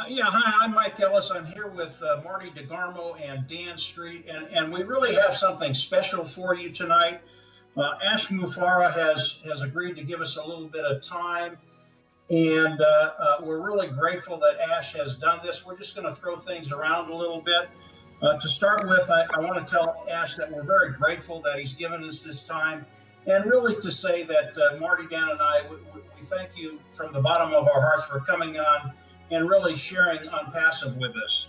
Yeah, hi, I'm Mike Ellis. I'm here with Marty Degarmo and Dan Street, and we really have something special for you tonight. Ash Mufareh has agreed to give us a little bit of time, and we're really grateful that Ash has done this. We're just going to throw things around a little bit. To start with, I want to tell Ash that we're very grateful that he's given us this time, and really to say that Marty, Dan, and I, we thank you from the bottom of our hearts for coming on and really sharing Onpassive with us.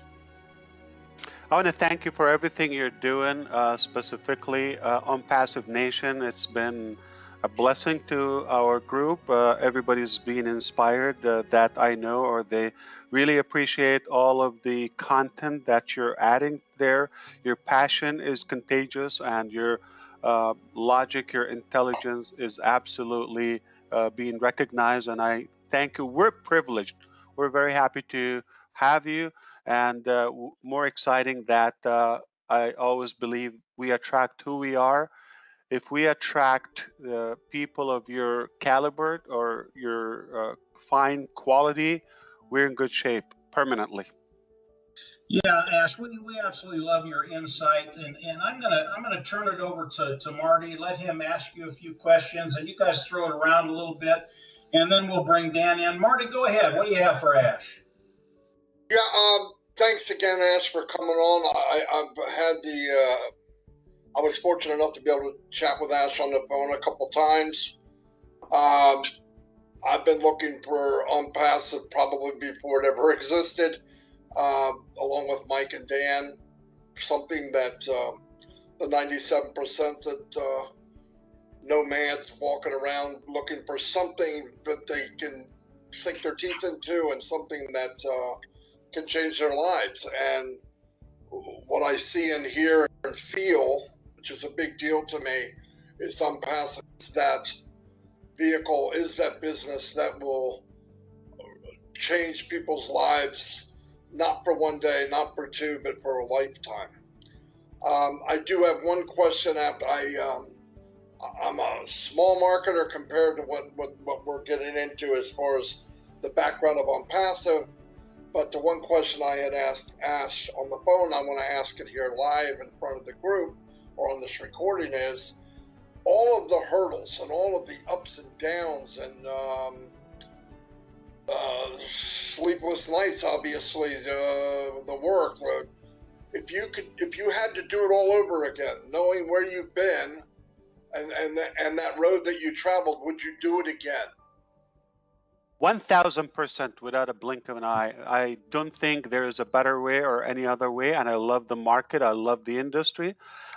I want to thank you for everything you're doing, specifically Onpassive Nation. It's been a blessing to our group. Everybody's been inspired that I know, or they really appreciate all of the content that you're adding there. Your passion is contagious, and your logic, your intelligence is absolutely being recognized. And I thank you. We're privileged. We're very happy to have you. And more exciting that I always believe we attract who we are. If we attract people of your caliber or your fine quality, we're in good shape permanently. Yeah, Ash, we absolutely love your insight, and I'm gonna turn it over to Marty, let him ask you a few questions, and you guys throw it around a little bit, and then we'll bring Dan in. Marty, go ahead. What do you have for Ash? Yeah, thanks again, Ash, for coming on. I was fortunate enough to be able to chat with Ash on the phone a couple times. I've been looking for Onpassive probably before it ever existed, along with Mike and Dan. Something that the 97% that nomads walking around looking for something that they can sink their teeth into and something that can change their lives. And what I see and hear and feel, which is a big deal to me, is Onpassive. That vehicle is that business that will change people's lives, not for one day, not for two, but for a lifetime. I do have one question. I'm a small marketer compared to what we're getting into as far as the background of Onpassive. But the one question I had asked Ash on the phone, I want to ask it here live in front of the group or on this recording, is all of the hurdles and all of the ups and downs and sleepless nights, obviously, the work. If you had to do it all over again, knowing where you've been and that road that you traveled, would you do it again? 1000% without a blink of an eye. I don't think there is a better way or any other way. And I love the market. I love the industry.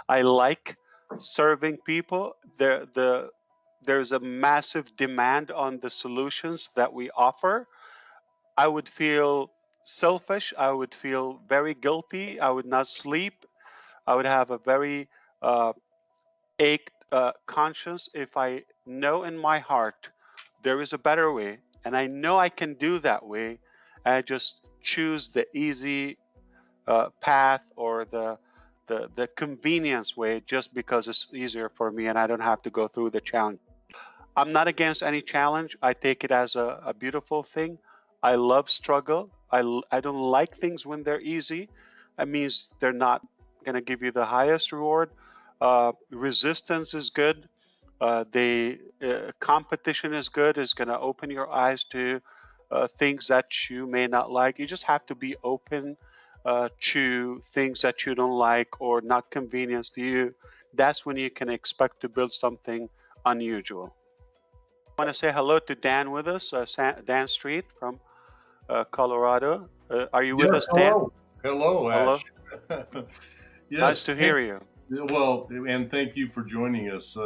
I like serving people. There's a massive demand on the solutions that we offer. I would feel selfish. I would feel very guilty. I would not sleep. I would have a very ached conscience if I know in my heart there is a better way, and I know I can do that way. I just choose the easy path or the convenience way just because it's easier for me and I don't have to go through the challenge. I'm not against any challenge. I take it as a beautiful thing. I love struggle. I don't like things when they're easy. That means they're not going to give you the highest reward. Resistance is good. The competition is good. It's going to open your eyes to things that you may not like. You just have to be open to things that you don't like or not convenience to you. That's when you can expect to build something unusual. I want to say hello to Dan with us, Dan Street from Colorado. Are you with us, Dan? Hello, Ash. Yes, nice to hear you. Well, and thank you for joining us.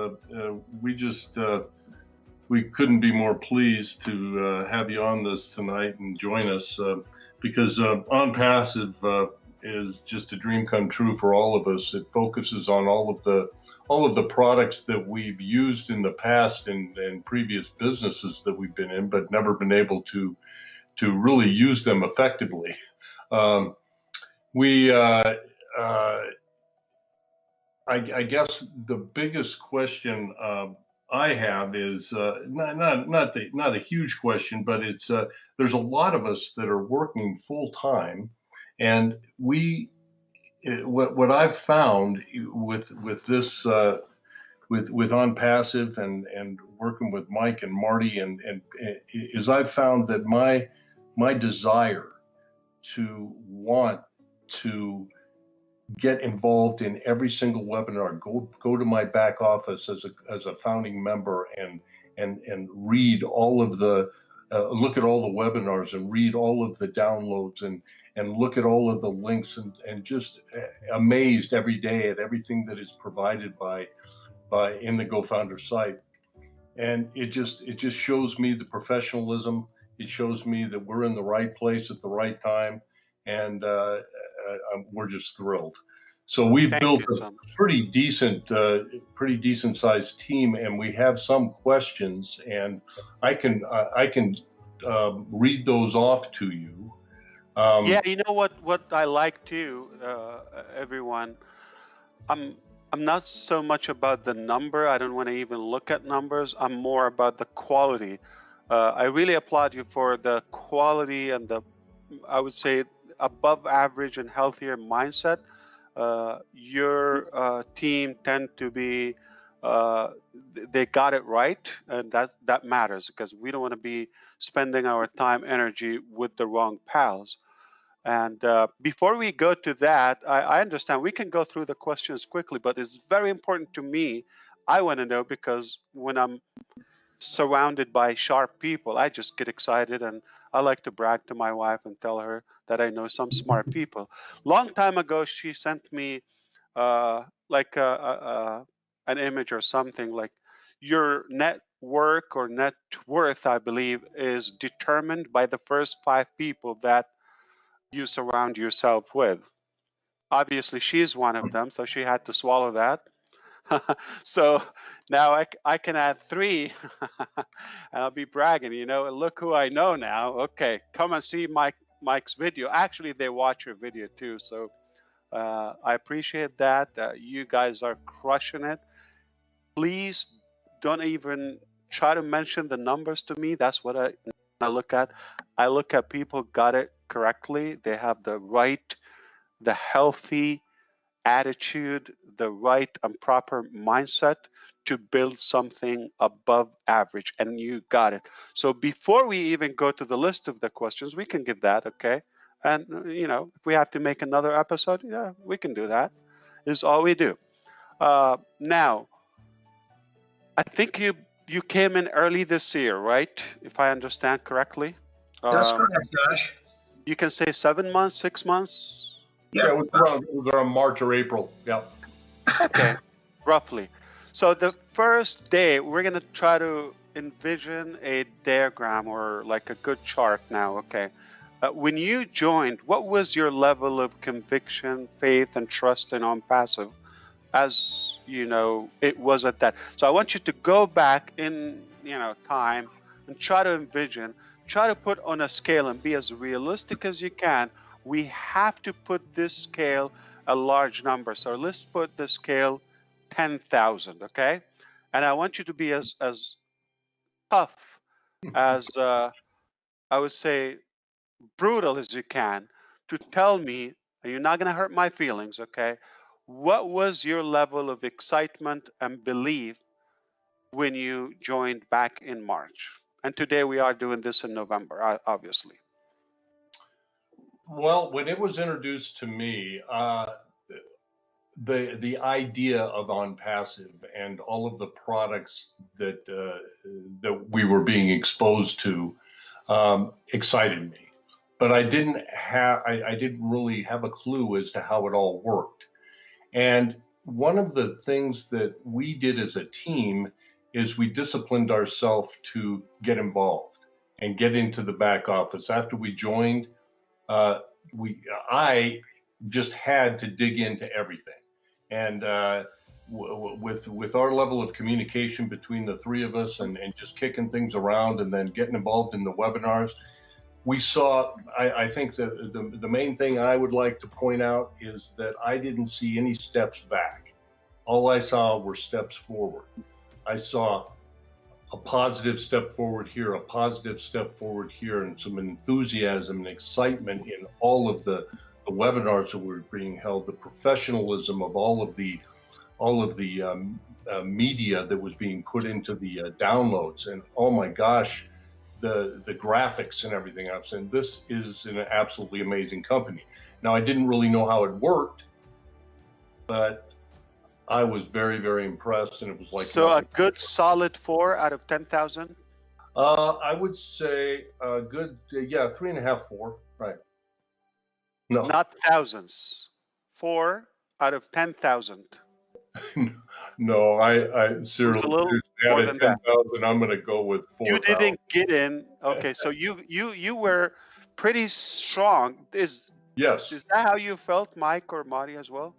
We couldn't be more pleased to have you on this tonight and join us because Onpassive is just a dream come true for all of us. It focuses on all of the products that we've used in the past in previous businesses that we've been in, but never been able to really use them effectively. I guess the biggest question I have is not a huge question, but it's there's a lot of us that are working full time, and what I've found with this with Onpassive and working with Mike and Marty and is I've found that my desire to want to get involved in every single webinar, go to my back office as a founding member and read all of the look at all the webinars and read all of the downloads and look at all of the links and just amazed every day at everything that is provided by in the GoFounder site. And it just shows me the professionalism. It shows me that we're in the right place at the right time, and we're just thrilled. So we've built a pretty decent sized team, and we have some questions, and I can read those off to you. Yeah, you know what I like too, everyone. I'm not so much about the number. I don't want to even look at numbers. I'm more about the quality. I really applaud you for the quality and I would say, above average and healthier mindset. Your team tend to be, they got it right, and that matters, because we don't want to be spending our time, energy with the wrong pals. And before we go to that, I understand we can go through the questions quickly, but it's very important to me. I want to know, because when I'm surrounded by sharp people, I just get excited, and I like to brag to my wife and tell her that I know some smart people. Long time ago, she sent me like an image or something, like your network or net worth, I believe, is determined by the first 5 people that you surround yourself with. Obviously, she's one of them, so she had to swallow that. So now I can add 3, and I'll be bragging, look who I know now. Okay, come and see Mike's video. Actually, they watch your video too, so I appreciate that. You guys are crushing it. Please don't even try to mention the numbers to me. That's what I look at. I look at people got it correctly. They have the healthy attitude, the right and proper mindset to build something above average, and you got it. So before we even go to the list of the questions, we can give that, okay? And if we have to make another episode, yeah, we can do that. Is all we do. Now, I think you came in early this year, right? If I understand correctly. That's correct, Josh. You can say 7 months, 6 months. Yeah, it was around March or April. Yeah. Okay, roughly. So the first day, we're going to try to envision a diagram or like a good chart now, okay? When you joined, what was your level of conviction, faith, and trust in Onpassive as, it was at that? So I want you to go back in, time and try to envision, try to put on a scale and be as realistic as you can. We have to put this scale a large number. So let's put the scale 10,000, okay? And I want you to be as tough, as I would say brutal as you can, to tell me, and you're not going to hurt my feelings, okay? What was your level of excitement and belief when you joined back in March? And today we are doing this in November, obviously. Well, when it was introduced to me, the idea of Onpassive and all of the products that we were being exposed to excited me, but I didn't really have a clue as to how it all worked. And one of the things that we did as a team is we disciplined ourselves to get involved and get into the back office. After we joined, I just had to dig into everything. And with our level of communication between the 3 of us and just kicking things around and then getting involved in the webinars, we saw, I think the main thing I would like to point out is that I didn't see any steps back. All I saw were steps forward. I saw a positive step forward here, a positive step forward here, and some enthusiasm and excitement in all of the webinars that were being held, the professionalism of all of the media that was being put into the downloads, and oh my gosh, the graphics and everything. I've said this is an absolutely amazing company. Now, I didn't really know how it worked, but I was very, very impressed, and it was like So a good solid 4 out of 10,000. I would say a good 3.5, 4, right? No, not thousands. 4 out of 10,000. no, I seriously, A little out more of than that. 10,000, I'm going to go with 4,000. You didn't get in. Okay, so you were pretty strong. Is Yes. that how you felt, Mike or Marty, as well?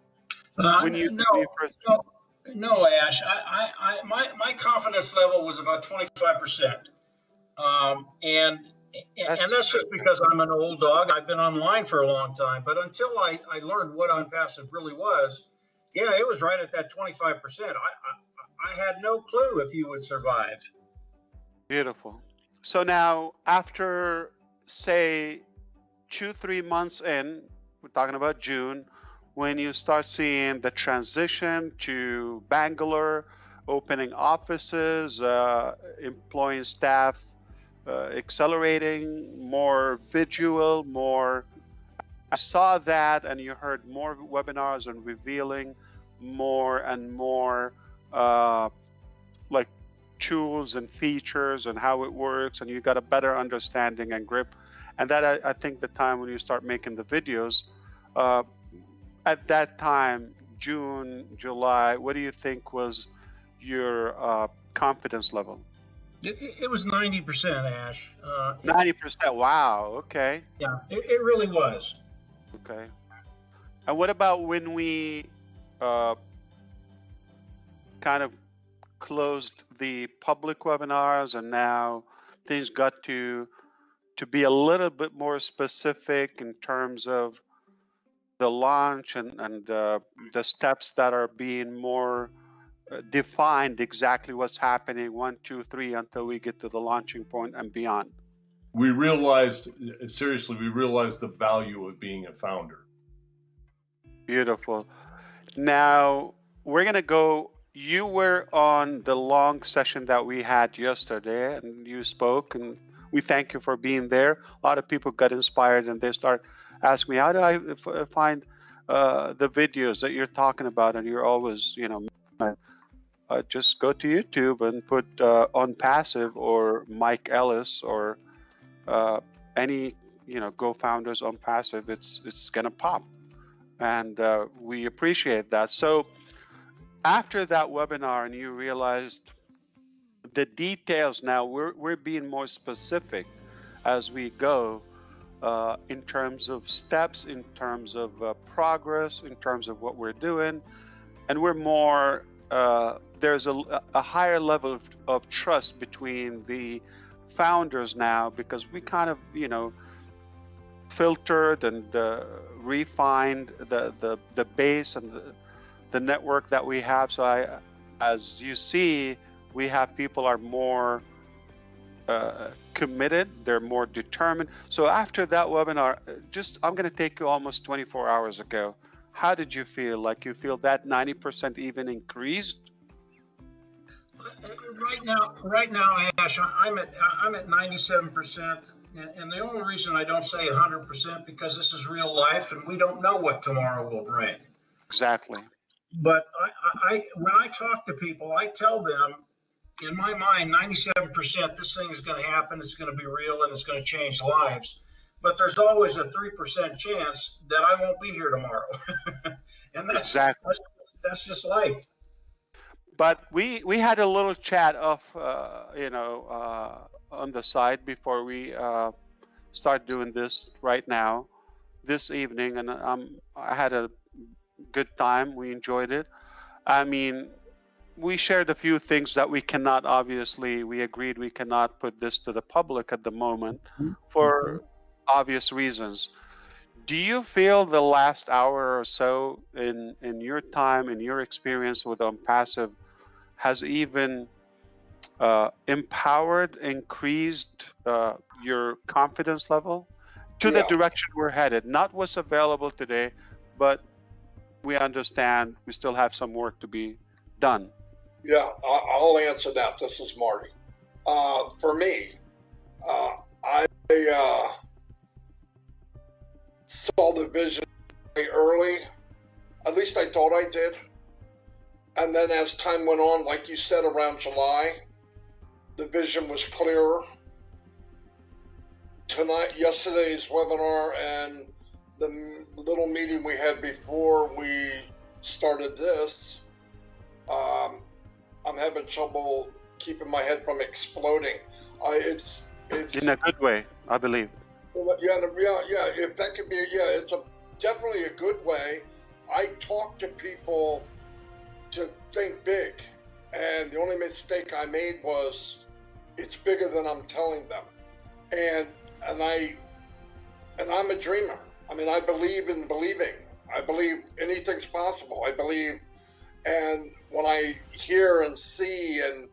When you first... No, Ash. My confidence level was about 25%, and that's just because I'm an old dog. I've been online for a long time, but until I learned what Onpassive really was, yeah, it was right at that 25%. I had no clue if you would survive. Beautiful. So now, after say 2-3 months in, we're talking about June, when you start seeing the transition to Bangalore, opening offices, employing staff, accelerating, more visual, more. I saw that, and you heard more webinars and revealing more and more like tools and features and how it works, and you got a better understanding and grip. And that I think the time when you start making the videos, at that time, June, July, what do you think was your confidence level? It was 90%, Ash. 90%. Wow. Okay. Yeah, it really was. Okay. And what about when we kind of closed the public webinars, and now things got to be a little bit more specific in terms of the launch and the steps that are being more defined, exactly what's happening 1, 2, 3 until we get to the launching point and beyond? We realized the value of being a founder. Beautiful. Now we're gonna go. You were on the long session that we had yesterday, and you spoke, and we thank you for being there. A lot of people got inspired, and they start asking me, how do I find the videos that you're talking about? And you're always, just go to YouTube and put Onpassive or Mike Ellis or any, Go Founders Onpassive. It's gonna pop, and we appreciate that. So after that webinar, and you realized the details, now we're being more specific as we go in terms of steps, in terms of progress, in terms of what we're doing, and we're more there's a higher level of trust between the founders now, because we kind of filtered and refined the base and the network that we have. So as you see, we have people are more committed, they're more determined. So after that webinar, I'm going to take you almost 24 hours ago. How did you feel? Like you feel that 90% even increased? Right now, Ash, I'm at 97%. And the only reason I don't say 100% because this is real life and we don't know what tomorrow will bring. Exactly. But when I talk to people, I tell them, in my mind, 97%, this thing is going to happen, it's going to be real, and it's going to change lives. But there's always a 3% chance that I won't be here tomorrow. And that's just life. But we had a little chat of, on the side before we start doing this right now, this evening, and I had a good time. We enjoyed it. I mean, we shared a few things that we agreed we cannot put this to the public at the moment for obvious reasons. Do you feel the last hour or so in your time, in your experience with Onpassive, has even empowered, increased your confidence level to the Yeah, direction we're headed? Not what's available today, but we understand we still have some work to be done. yeah. I'll answer that. This is Marty. For me, I saw the vision very early. At least I thought I did. And then as time went on, like you said, around July, the vision was clearer. Tonight, yesterday's webinar and the little meeting we had before we started this, I'm having trouble keeping my head from exploding. It's In a good way, I believe. yeah. If that could be, it's definitely a good way. I talk to people to think big, and the only mistake I made was it's bigger than I'm telling them, and I'm a dreamer. I mean, I believe in believing. I believe anything's possible. I believe, and when I hear and see and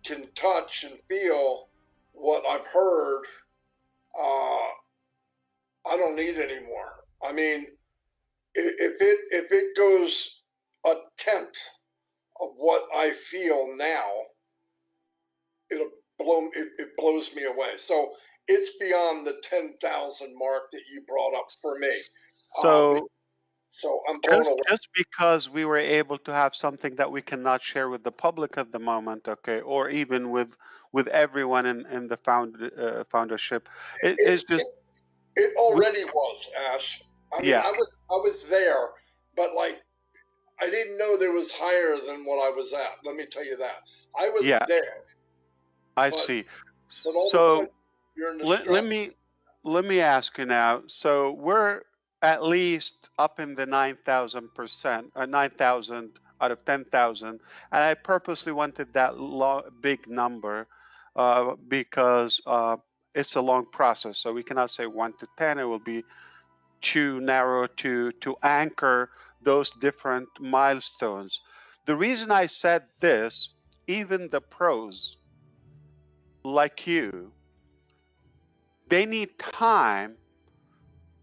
can touch and feel what I've heard, I don't need any more. I mean, if it goes a tenth of what I feel now, it blows me away. So it's beyond the 10,000 mark that you brought up for me. So I'm blown away. Just because we were able to have something that we cannot share with the public at the moment, okay, or even with everyone in the foundership, it's just It already was, Ash. I mean, yeah. I was there, but like I didn't know there was higher than what I was at. Let me tell you that. I was Yeah, there, I but see. but all of a So sudden you're in the let me ask you now. So we're at least up in the 9,000%, 9,000 out of 10,000, and I purposely wanted that big number because it's a long process. So we cannot say 1 to 10. It will be too narrow to anchor those different milestones. The reason I said this, even the pros like you, they need time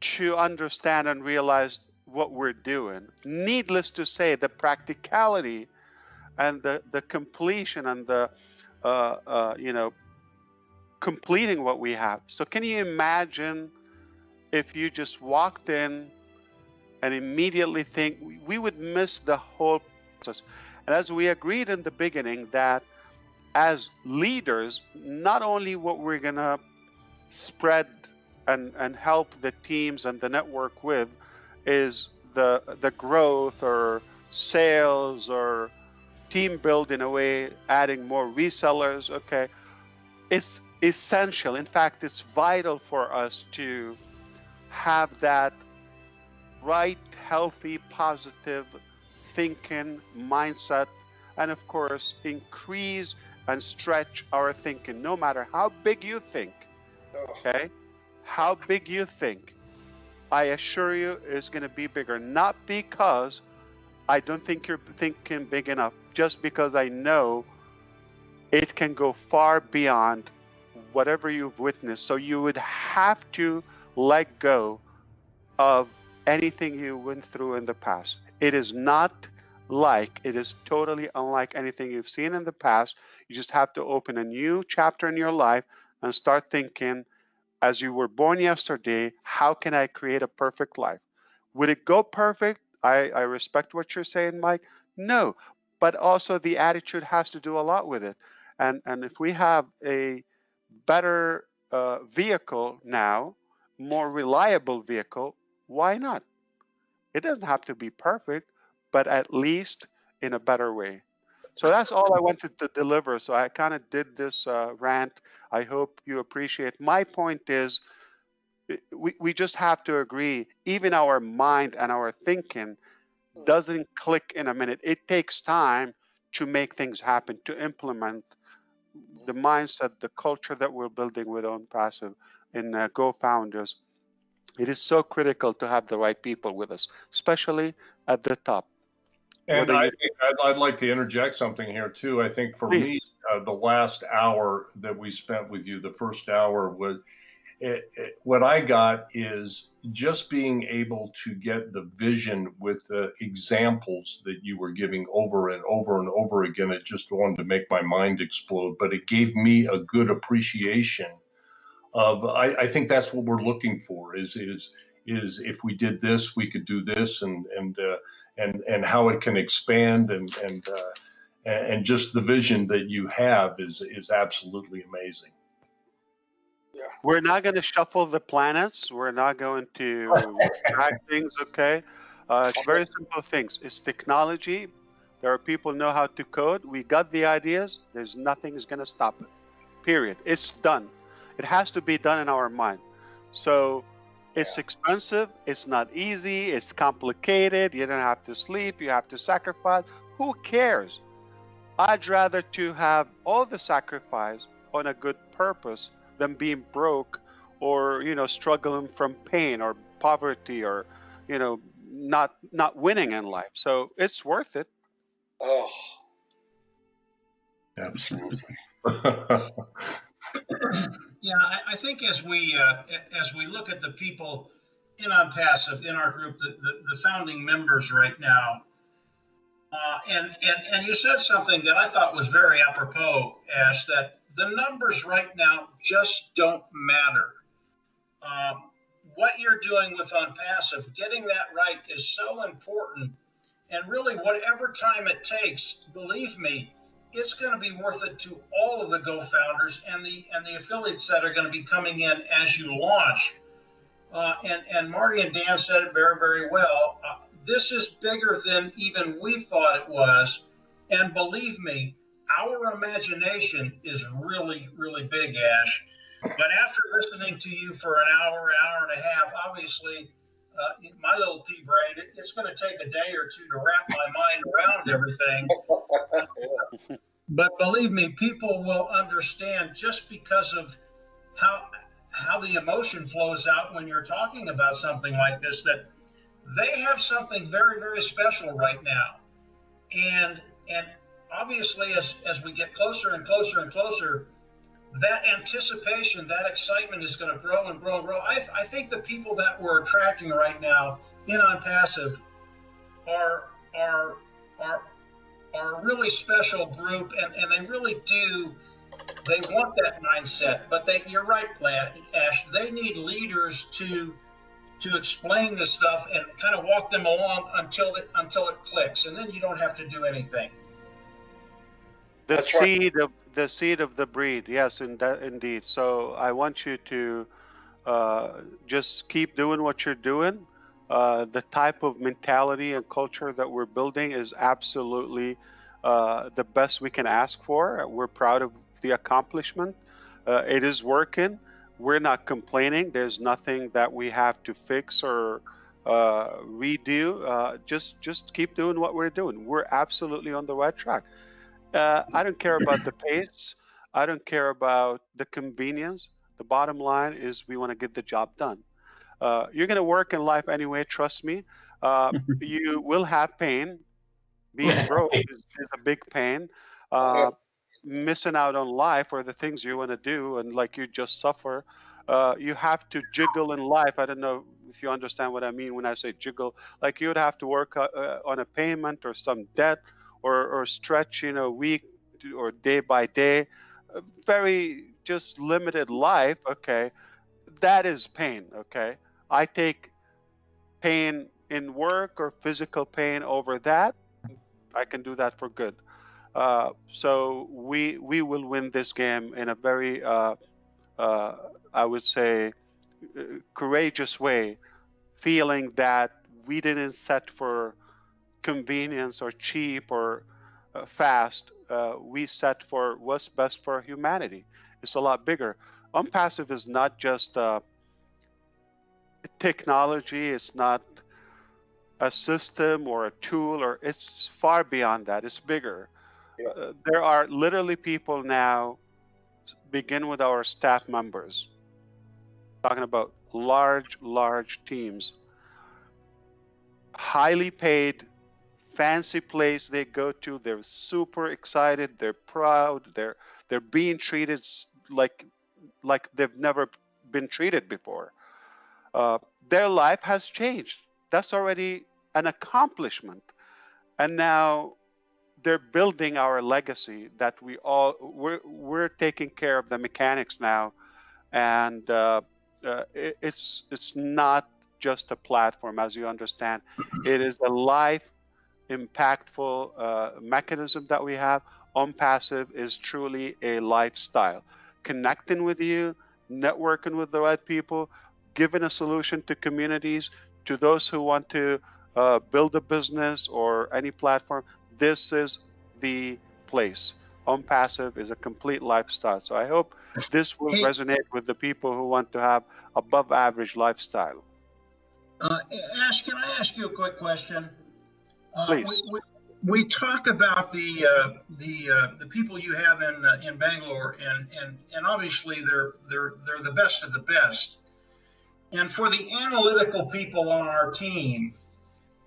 to understand and realize what we're doing. Needless to say, the practicality and the completion and the completing what we have. So can you imagine if you just walked in and immediately think we would miss the whole process? And as we agreed in the beginning that as leaders, not only what we're gonna spread and help the teams and the network with is the growth or sales or team build in a way, adding more resellers. Okay, it's essential. In fact, it's vital for us to have that right, healthy, positive thinking mindset, and of course, increase and stretch our thinking, no matter how big you think. Okay, how big you think, I assure you is going to be bigger. Not because I don't think you're thinking big enough, just because I know it can go far beyond whatever you've witnessed. So you would have to let go of anything you went through in the past. It is not like, it is totally unlike anything you've seen in the past. You just have to open a new chapter in your life and start thinking, as you were born yesterday, how can I create a perfect life? Would it go perfect? I respect what you're saying, Mike. No, but also the attitude has to do a lot with it. And if we have a better vehicle now, more reliable vehicle, why not? It doesn't have to be perfect, but at least in a better way. So that's all I wanted to deliver. So I kind of did this rant. I hope you appreciate. My point is, we just have to agree, even our mind and our thinking doesn't click in a minute. It takes time to make things happen, to implement the mindset, the culture that we're building with Onpassive in Go Founders. It is so critical to have the right people with us, especially at the top. And I think I'd like to interject something here too. I think for me, the last hour that we spent with you, the first hour was what I got is just being able to get the vision with the examples that you were giving over and over and over again. It just wanted to make my mind explode, but it gave me a good appreciation of, I think that's what we're looking for is if we did this, we could do this, and how it can expand, and just the vision that you have is absolutely amazing. Yeah. We're not going to shuffle the planets. We're not going to track things, okay? It's very simple things. It's technology. There are people who know how to code. We got the ideas. There's nothing is going to stop it. Period. It's done. It has to be done in our mind. So it's expensive. It's not easy. It's complicated. You don't have to sleep. You have to sacrifice. Who cares? I'd rather to have all the sacrifice on a good purpose than being broke or, struggling from pain or poverty or, not winning in life. So it's worth it. Oh, Absolutely. Yeah, I think as we look at the people in Onpassive in our group, the founding members right now, and you said something that I thought was very apropos, Ash, that the numbers right now just don't matter. What you're doing with Onpassive, getting that right is so important. And really, whatever time it takes, believe me, it's going to be worth it to all of the Go founders and the affiliates that are going to be coming in as you launch. And Marty and Dan said it very, very well. This is bigger than even we thought it was. And believe me, our imagination is really, really big, Ash. But after listening to you for an hour and a half, obviously, my little pea brain, it's going to take a day or two to wrap my mind around everything. But believe me, people will understand just because of how the emotion flows out when you're talking about something like this, that they have something very, very special right now. And obviously, as we get closer and closer and closer, that anticipation, that excitement is going to grow and grow and grow. I think the people that we're attracting right now in Onpassive are a really special group, and they really do. They want that mindset, but you're right, Ash. They need leaders to explain this stuff and kind of walk them along until it clicks, and then you don't have to do anything. The seed of the breed, yes, indeed. So I want you to just keep doing what you're doing. The type of mentality and culture that we're building is absolutely the best we can ask for. We're proud of the accomplishment. It is working. We're not complaining. There's nothing that we have to fix or redo. Just keep doing what we're doing. We're absolutely on the right track. I don't care about the pace. I don't care about the convenience. The bottom line is we want to get the job done. You're going to work in life anyway, trust me. You will have pain. Being broke is a big pain. Missing out on life or the things you want to do and like you just suffer. You have to jiggle in life. I don't know if you understand what I mean when I say jiggle. Like you would have to work on a payment or some debt or stretch, week or day by day. Very just limited life. Okay. That is pain. Okay. I take pain in work or physical pain over that. I can do that for good. So we will win this game in a very, I would say, courageous way, feeling that we didn't set for convenience or cheap or fast. We set for what's best for humanity. It's a lot bigger. Onpassive is not just technology. It's not a system or a tool, or it's far beyond that. It's bigger. There are literally people now, begin with our staff members, talking about large teams, highly paid, fancy place they go to, they're super excited, they're proud, they're being treated like they've never been treated before. Their life has changed. That's already an accomplishment. And now they're building our legacy that we're taking care of the mechanics now. And it's not just a platform, as you understand. It is a life impactful mechanism that we have. Onpassive is truly a lifestyle. Connecting with you, networking with the right people, giving a solution to communities, to those who want to build a business or any platform. This is the place. Onpassive is a complete lifestyle. So I hope this will Hey, resonate with the people who want to have above average lifestyle. Ash, can I ask you a quick question? Please. We talk about the people you have in Bangalore, and obviously they're the best of the best. And for the analytical people on our team,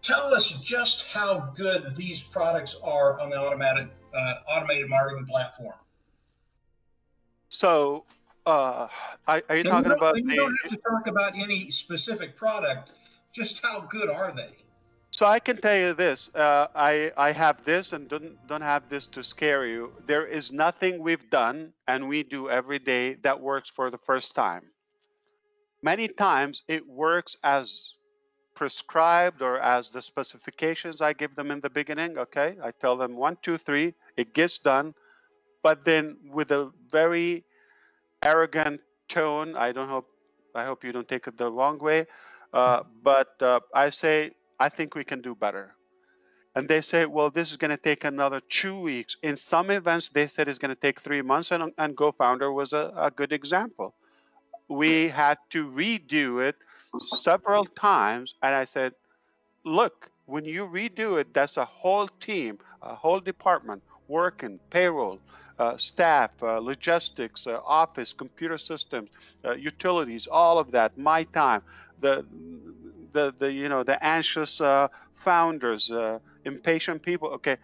tell us just how good these products are on the automated marketing platform. So, are you talking about you don't have to talk about any specific product, just how good are they? So I can tell you this. I have this, and don't have this to scare you. There is nothing we've done and we do every day that works for the first time. Many times it works as prescribed or as the specifications I give them in the beginning. Okay, I tell them 1, 2, 3. It gets done, but then with a very arrogant tone. I hope you don't take it the wrong way, but I say I think we can do better. And they say, well, this is going to take another 2 weeks. In some events, they said it's going to take 3 months, and GoFounder was a good example. We had to redo it several times, and I said, look, when you redo it, that's a whole team, a whole department working, payroll, staff, logistics, office, computer systems, utilities, all of that, my time, the the anxious founders, impatient people. Okay,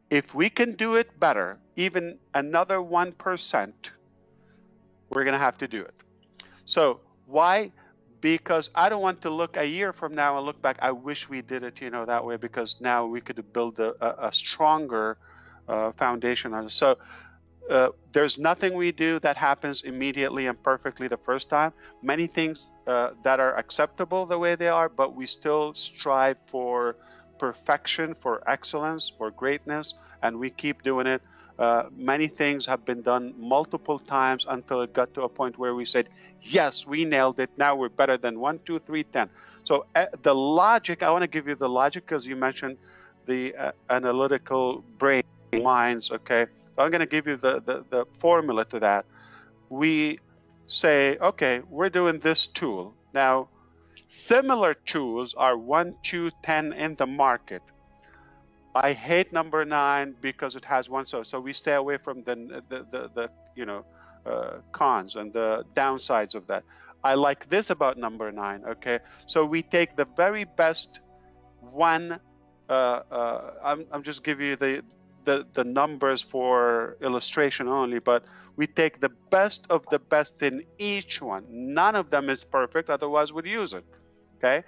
if we can do it better, even another 1%, we're going to have to do it. So why? Because I don't want to look a year from now and look back. I wish we did it, that way, because now we could build a stronger foundation on it. So there's nothing we do that happens immediately and perfectly the first time. Many things that are acceptable the way they are, but we still strive for perfection, for excellence, for greatness, and we keep doing it. Many things have been done multiple times until it got to a point where we said, yes, we nailed it. Now we're better than 1, 2, 3, 10. So the logic, I want to give you the logic because you mentioned the analytical brain minds. Okay. I'm going to give you the formula to that. We say, okay, we're doing this tool. Now, similar tools are 1, 2, 10 in the market. I hate number 9 because it has one. So we stay away from the cons and the downsides of that. I like this about number 9. Okay, so we take the very best one. I'm just giving you the numbers for illustration only, but we take the best of the best in each one. None of them is perfect, otherwise we'd use it. Okay,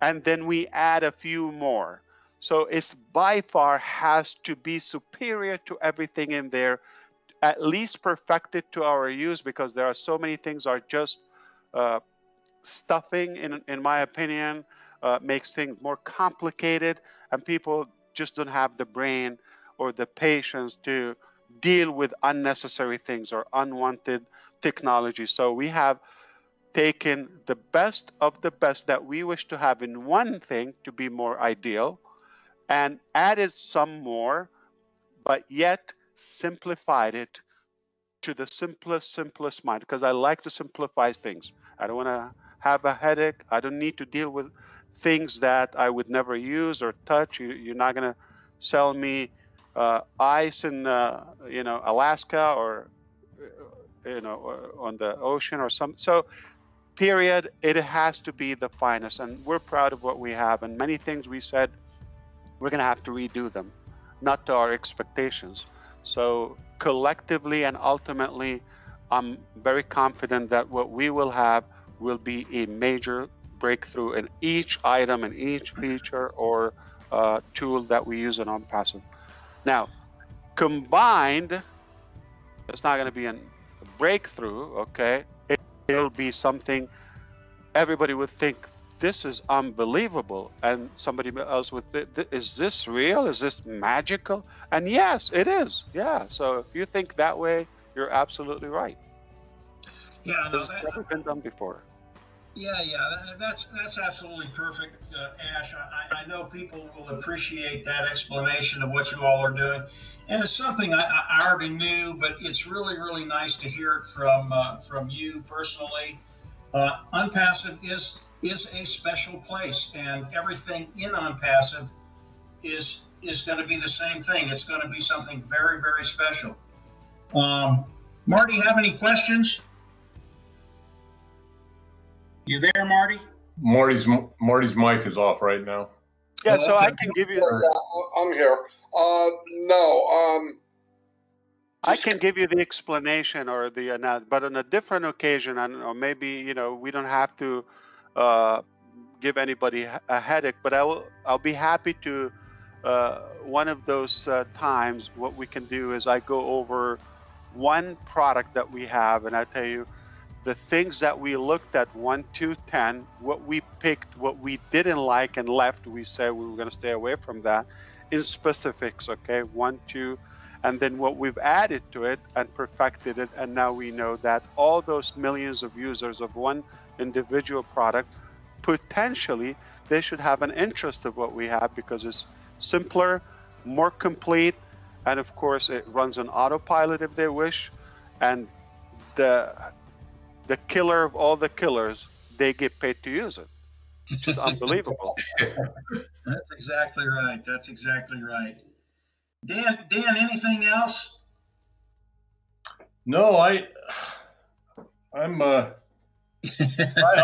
and then we add a few more. So it's by far has to be superior to everything in there, at least perfected to our use, because there are so many things are just stuffing, in my opinion, makes things more complicated, and people just don't have the brain or the patience to deal with unnecessary things or unwanted technology. So we have taken the best of the best that we wish to have in one thing to be more ideal and added some more, but yet simplified it to the simplest mind, because I like to simplify things. I don't want to have a headache. I don't need to deal with things that I would never use or touch. You're not going to sell me ice in Alaska or on the ocean or some. So period, it has to be the finest, and we're proud of what we have. And many things we said we're going to have to redo them, not to our expectations. So collectively and ultimately, I'm very confident that what we will have will be a major breakthrough in each item and each feature or tool that we use in Onpassive. Now, combined, it's not going to be a breakthrough, okay? It'll be something everybody would think, this is unbelievable, and somebody else would think, is this real? Is this magical? And yes, it is. Yeah. So if you think that way, you're absolutely right. Yeah, no, This has never been done before. Yeah, that's absolutely perfect, Ash. I know people will appreciate that explanation of what you all are doing, and it's something I already knew, but it's really, really nice to hear it from you personally. Onpassive is a special place, and everything in Onpassive is going to be the same thing. It's going to be something very, very special. Marty, have any questions? You there, Marty? Marty's mic is off right now. Yeah, so I can give you. Yeah, I'm here. No. I can give you the explanation or the but on a different occasion, or maybe we don't have to give anybody a headache. But I'll be happy to. One of those times, what we can do is I go over one product that we have, and I tell you the things that we looked at 1, 2, 10, what we picked, what we didn't like and left. We said we were going to stay away from that in specifics. Okay, 1, 2. And then what we've added to it and perfected it, and now we know that all those millions of users of one individual product, potentially they should have an interest of what we have because it's simpler, more complete, and of course it runs on autopilot if they wish. And the killer of all the killers, they get paid to use it, which is unbelievable. That's exactly right. That's exactly right. Dan, anything else? No, I'm I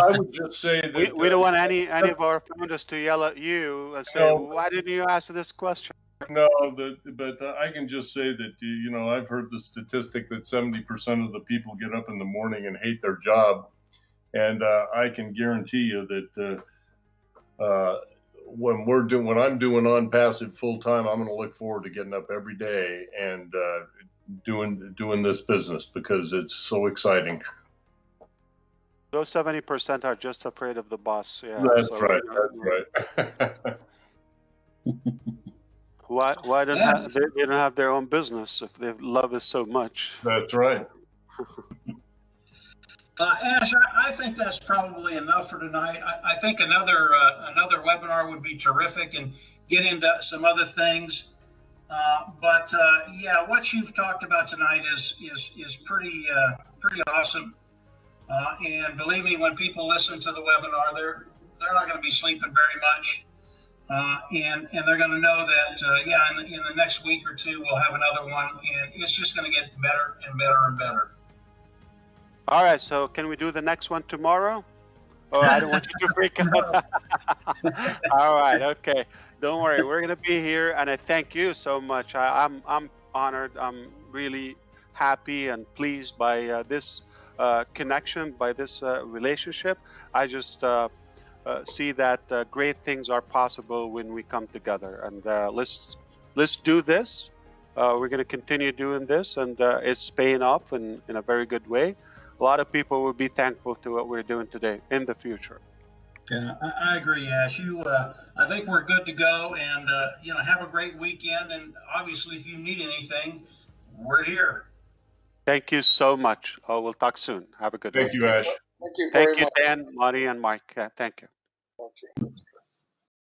would just say that we don't want any of our founders to yell at you and say, why didn't you ask this question? No, but I can just say that I've heard the statistic that 70% of the people get up in the morning and hate their job, and I can guarantee you that when I'm doing Onpassive full time, I'm going to look forward to getting up every day and doing this business because it's so exciting. Those 70% are just afraid of the boss. Yeah, that's right. That's right. Why don't they don't have their own business if they love us so much? That's right. Ash, I think that's probably enough for tonight. I think another webinar would be terrific and get into some other things. But yeah, what you've talked about tonight is pretty awesome. And believe me, when people listen to the webinar, they're not going to be sleeping very much. And they're going to know that yeah, in the next week or two we'll have another one, and it's just going to get better and better and better. All right, so can we do the next one tomorrow? Oh, I don't want you to freak out. All right, okay. Don't worry, we're going to be here, and I thank you so much. I'm honored. I'm really happy and pleased by this connection, by this relationship. I just see that great things are possible when we come together, and let's do this. We're going to continue doing this, and it's paying off in a very good way. A lot of people will be thankful to what we're doing today in the future. Yeah, I agree, Ash. I think we're good to go, and have a great weekend. And obviously, if you need anything, we're here. Thank you so much. We'll talk soon. Have a good one. Thank you, Ash. Thank you very much. Dan, Marty, and Mike. Thank you. Thank you.